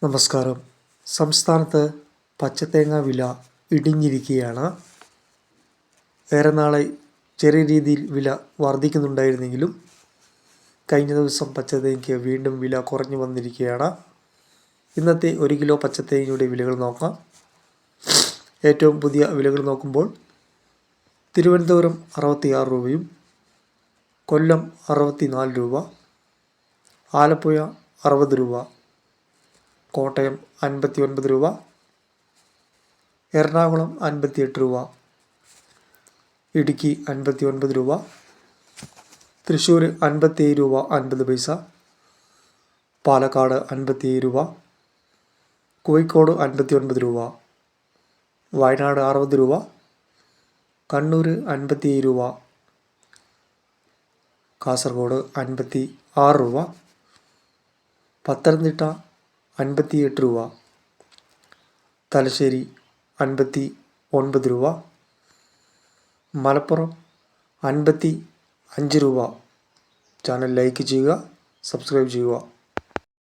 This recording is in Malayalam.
നമസ്കാരം. സംസ്ഥാനത്ത് പച്ചത്തേങ്ങ വില ഇടിഞ്ഞിരിക്കുകയാണ്. ഏറെ നാളായി ചെറിയ രീതിയിൽ വില വർദ്ധിക്കുന്നുണ്ടായിരുന്നെങ്കിലും കഴിഞ്ഞ ദിവസം പച്ചത്തേങ്ങയ്ക്ക് വീണ്ടും വില കുറഞ്ഞു വന്നിരിക്കുകയാണ്. ഇന്നത്തെ 1 കിലോ പച്ചത്തേങ്ങയുടെ വിലകൾ നോക്കാം. ഏറ്റവും പുതിയ വിലകൾ നോക്കുമ്പോൾ തിരുവനന്തപുരം 66 രൂപയും കൊല്ലം 64 രൂപ, ആലപ്പുഴ 60 രൂപ, കോട്ടയം 59 രൂപ, എറണാകുളം 58 രൂപ, ഇടുക്കി 59 രൂപ, തൃശ്ശൂർ 57 രൂപ 50 പൈസ, പാലക്കാട് 57 രൂപ, കോഴിക്കോട് 59 രൂപ, വയനാട് 60 രൂപ, കണ്ണൂർ 57 രൂപ, കാസർഗോഡ് 56 രൂപ, പത്തനംതിട്ട 58 രൂപ, തലശ്ശേരി 59 രൂപ, മലപ്പുറം 55 രൂപ. ചാനൽ ലൈക്ക് ചെയ്യുക, സബ്സ്ക്രൈബ് ചെയ്യുക.